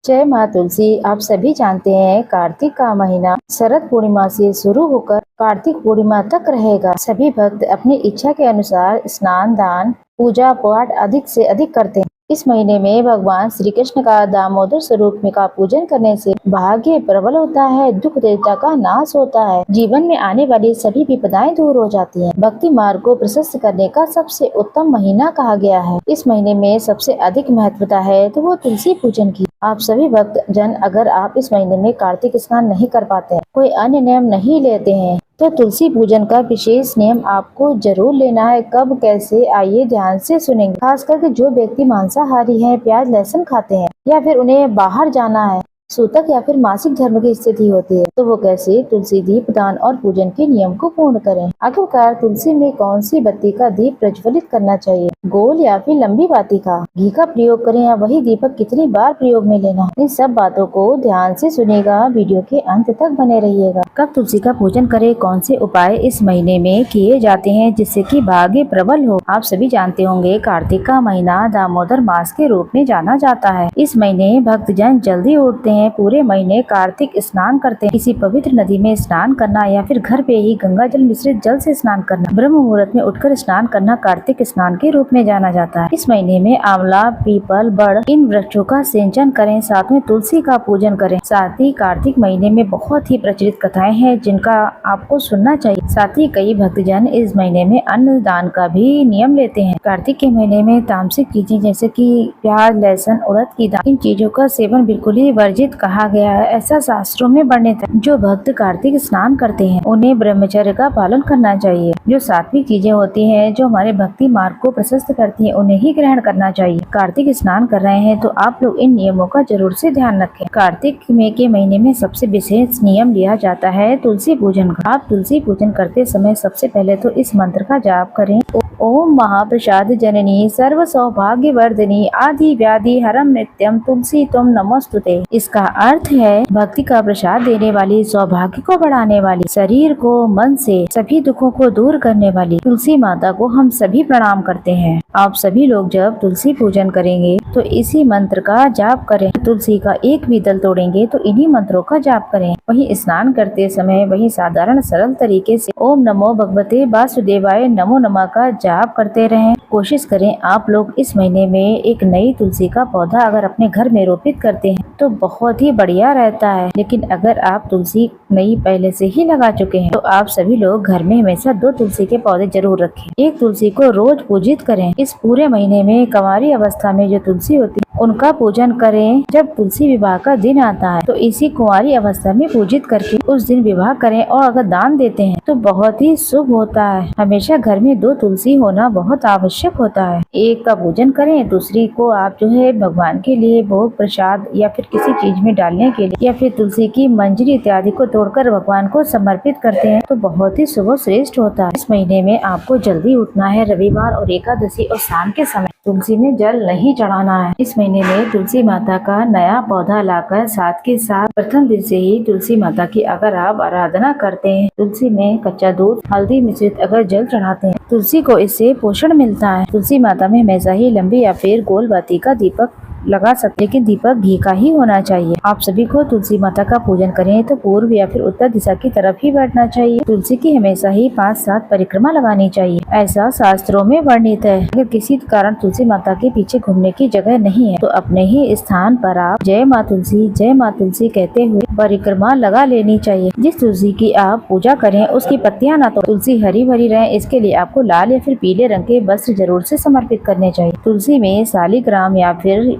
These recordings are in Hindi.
जय माँ तुलसी। आप सभी जानते हैं कार्तिक का महीना शरद पूर्णिमा से शुरू होकर कार्तिक पूर्णिमा तक रहेगा। सभी भक्त अपनी इच्छा के अनुसार स्नान, दान, पूजा पाठ अधिक से अधिक करते हैं। इस महीने में भगवान श्री कृष्ण का दामोदर स्वरूप में का पूजन करने से भाग्य प्रबल होता है, दुख देवता का नाश होता है, जीवन में आने वाली सभी विपदाएं दूर हो जाती हैं। भक्ति मार्ग को प्रशस्त करने का सबसे उत्तम महीना कहा गया है। इस महीने में सबसे अधिक महत्वता है तो वो तुलसी पूजन की। आप सभी भक्त जन अगर आप इस महीने में कार्तिक स्नान नहीं कर पाते हैं, कोई अन्य नियम नहीं लेते हैं, तो तुलसी पूजन का विशेष नियम आपको जरूर लेना है। कब कैसे आइए ध्यान से सुनेंगे। खास करके जो व्यक्ति मांसाहारी हैं, प्याज लहसुन खाते हैं या फिर उन्हें बाहर जाना है, सूतक या फिर मासिक धर्म की स्थिति होती है, तो वो कैसे तुलसी दीप दान और पूजन के नियम को पूर्ण करें। आखिरकार तुलसी में कौन सी बत्ती का दीप प्रज्वलित करना चाहिए, गोल या फिर लंबी बाती का, घी का प्रयोग करें या वही दीपक कितनी बार प्रयोग में लेना है, इन सब बातों को ध्यान से सुनेगा। वीडियो के अंत तक बने रहिएगा। कब तुलसी का पूजन करें, कौन से उपाय इस महीने में किए जाते हैं जिससे कि भाग्य प्रबल हो। आप सभी जानते होंगे कार्तिक का महीना दामोदर मास के रूप में जाना जाता है। इस महीने भक्तजन जल्दी उठते हैं, पूरे महीने कार्तिक स्नान करते हैं। किसी पवित्र नदी में स्नान करना या फिर घर पे ही गंगा जल मिश्रित जल से स्नान करना, ब्रह्म मुहूर्त में उठकर स्नान करना कार्तिक स्नान के रूप में जाना जाता है। इस महीने में आंवला, पीपल, बड़ इन वृक्षों का सिंचन करें, साथ में तुलसी का पूजन करें। साथ ही कार्तिक महीने में बहुत ही प्रचलित कथाएं हैं जिनका आपको सुनना चाहिए। साथ ही कई भक्तजन इस महीने में अन्न दान का भी नियम लेते हैं। कार्तिक के महीने में तामसिक चीजें जैसे कि प्याज, लहसुन, उड़द की दाल, इन चीजों का सेवन बिल्कुल ही वर्जित कहा गया है, ऐसा शास्त्रों में वर्णित है। जो भक्त कार्तिक स्नान करते हैं उन्हें ब्रह्मचर्य का पालन करना चाहिए। जो सात्विक चीजें होती हैं जो हमारे भक्ति मार्ग को प्रशस्त करती हैं उन्हें ही ग्रहण करना चाहिए। कार्तिक स्नान कर रहे हैं तो आप लोग इन नियमों का जरूर से ध्यान रखें। कार्तिक में के महीने में सबसे विशेष नियम लिया जाता है तुलसी पूजन का। आप तुलसी पूजन करते समय सबसे पहले तो इस मंत्र का जाप करें। ओम महाप्रसाद जननी सर्व सौभाग्य वर्धिनी आदि व्याधि हरम नित्यम तुलसी तुम नमोस्तुते। इसका अर्थ है भक्ति का प्रसाद देने वाली, सौभाग्य को बढ़ाने वाली, शरीर को मन से सभी दुखों को दूर करने वाली तुलसी माता को हम सभी प्रणाम करते हैं। आप सभी लोग जब तुलसी पूजन करेंगे तो इसी मंत्र का जाप करें। तुलसी का एक भी दल तोड़ेंगे तो इन्हीं मंत्रों का जाप करें। वहीं स्नान करते समय वहीं साधारण सरल तरीके से ओम नमो भगवते वासुदेवाय नमो नमः का जाप करते रहें। कोशिश करें आप लोग इस महीने में एक नई तुलसी का पौधा अगर अपने घर में रोपित करते हैं तो बहुत ही बढ़िया रहता है। लेकिन अगर आप तुलसी नई पहले से ही लगा चुके हैं तो आप सभी लोग घर में हमेशा 2 तुलसी के पौधे जरूर रखें। एक तुलसी को रोज पूजित करें। इस पूरे महीने में कुंवारी अवस्था में जो तुलसी होती है उनका पूजन करें। जब तुलसी विवाह का दिन आता है तो इसी कुंवारी अवस्था में पूजित करके उस दिन विवाह करें और अगर दान देते हैं तो बहुत ही शुभ होता है। हमेशा घर में 2 तुलसी होना बहुत आवश्यक होता है। एक का पूजन करें, दूसरी को आप जो है भगवान के लिए भोग प्रसाद या फिर किसी चीज में डालने के लिए या फिर तुलसी की मंजरी इत्यादि को तोड़कर भगवान को समर्पित करते हैं तो बहुत ही शुभ श्रेष्ठ होता है। इस महीने में आपको जल्दी उठना है। रविवार और एकादशी और शाम के समय तुलसी में जल नहीं चढ़ाना है। इस महीने में तुलसी माता का नया पौधा लाकर साथ के साथ प्रथम दिन से ही तुलसी माता की अगर आप आराधना करते हैं, तुलसी में कच्चा दूध, हल्दी मिश्रित अगर जल चढ़ाते हैं, तुलसी को इससे पोषण मिलता है। तुलसी माता में हमेशा ही लंबी या फिर गोल बाती का दीपक लगा सकते, लेकिन दीपक घी का ही होना चाहिए। आप सभी को तुलसी माता का पूजन करें तो पूर्व या फिर उत्तर दिशा की तरफ ही बैठना चाहिए। तुलसी की हमेशा ही 5-7 परिक्रमा लगानी चाहिए, ऐसा शास्त्रों में वर्णित है। अगर किसी कारण तुलसी माता के पीछे घूमने की जगह नहीं है तो अपने ही स्थान पर आप जय माँ तुलसी कहते हुए परिक्रमा लगा लेनी चाहिए। जिस तुलसी की आप पूजा करें उसकी पत्तियां ना तो तुलसी हरी भरी रहे, इसके लिए आपको लाल या फिर पीले रंग के वस्त्र जरूर से समर्पित करने चाहिए। तुलसी में शालिग्राम या फिर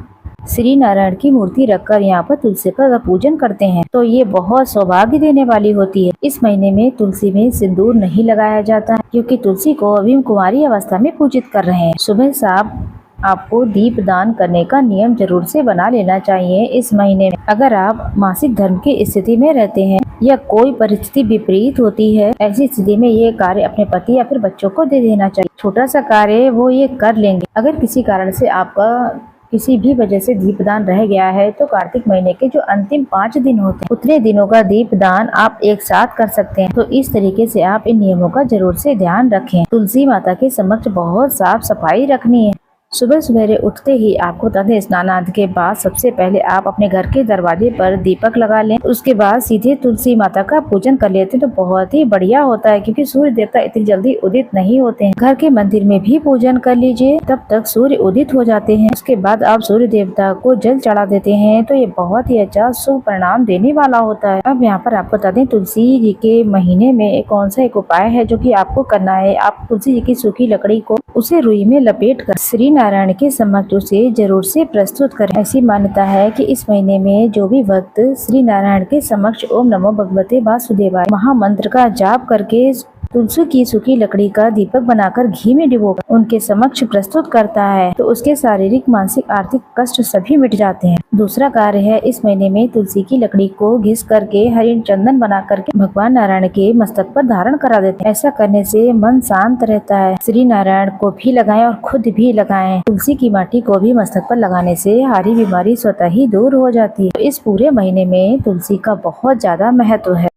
श्री नारायण की मूर्ति रखकर यहाँ पर तुलसी का पूजन करते हैं तो ये बहुत सौभाग्य देने वाली होती है। इस महीने में तुलसी में सिंदूर नहीं लगाया जाता है क्योंकि तुलसी को अभी हम कुंवारी अवस्था में पूजित कर रहे हैं। सुबह शाम आपको दीप दान करने का नियम जरूर से बना लेना चाहिए। इस महीने में अगर आप मासिक धर्म की स्थिति में रहते हैं या कोई परिस्थिति विपरीत होती है, ऐसी स्थिति में ये कार्य अपने पति या फिर बच्चों को दे देना चाहिए। छोटा सा कार्य वो ये कर लेंगे। अगर किसी कारण से आपका किसी भी वजह से दीपदान रह गया है तो कार्तिक महीने के जो अंतिम 5 दिन होते हैं उतने दिनों का दीपदान आप एक साथ कर सकते हैं। तो इस तरीके से आप इन नियमों का जरूर से ध्यान रखें। तुलसी माता के समक्ष बहुत साफ सफाई रखनी है। सुबह सवेरे उठते ही आपको बता दें स्नानादि के बाद सबसे पहले आप अपने घर के दरवाजे पर दीपक लगा लें। उसके बाद सीधे तुलसी माता का पूजन कर लेते हैं तो बहुत ही बढ़िया होता है, क्योंकि सूर्य देवता इतनी जल्दी उदित नहीं होते हैं। घर के मंदिर में भी पूजन कर लीजिए, तब तक सूर्य उदित हो जाते हैं। उसके बाद आप सूर्य देवता को जल चढ़ा देते हैं तो ये बहुत ही अच्छा शुभ परिणाम देने वाला होता है। अब यहाँ पर आपको बता दें तुलसी जी के महीने में कौन सा एक उपाय है जो कि आपको करना है। आप तुलसी जी की सूखी लकड़ी को उसे रुई में लपेट कर श्री नारायण के समक्ष उसे जरूर से प्रस्तुत करें। ऐसी मान्यता है कि इस महीने में जो भी भक्त श्री नारायण के समक्ष ओम नमो भगवते वासुदेवाय महामंत्र का जाप करके तुलसी की सूखी लकड़ी का दीपक बनाकर घी में डुबोकर उनके समक्ष प्रस्तुत करता है तो उसके शारीरिक मानसिक आर्थिक कष्ट सभी मिट जाते हैं। दूसरा कार्य है, इस महीने में तुलसी की लकड़ी को घिस करके हरिण चंदन बना करके भगवान नारायण के मस्तक पर धारण करा देते हैं। ऐसा करने से मन शांत रहता है। श्री नारायण को भी लगाएं और खुद भी लगाएं। तुलसी की माटी को भी मस्तक पर लगाने से सारी बीमारी स्वतः ही दूर हो जाती है। तो इस पूरे महीने में तुलसी का बहुत ज्यादा महत्व है।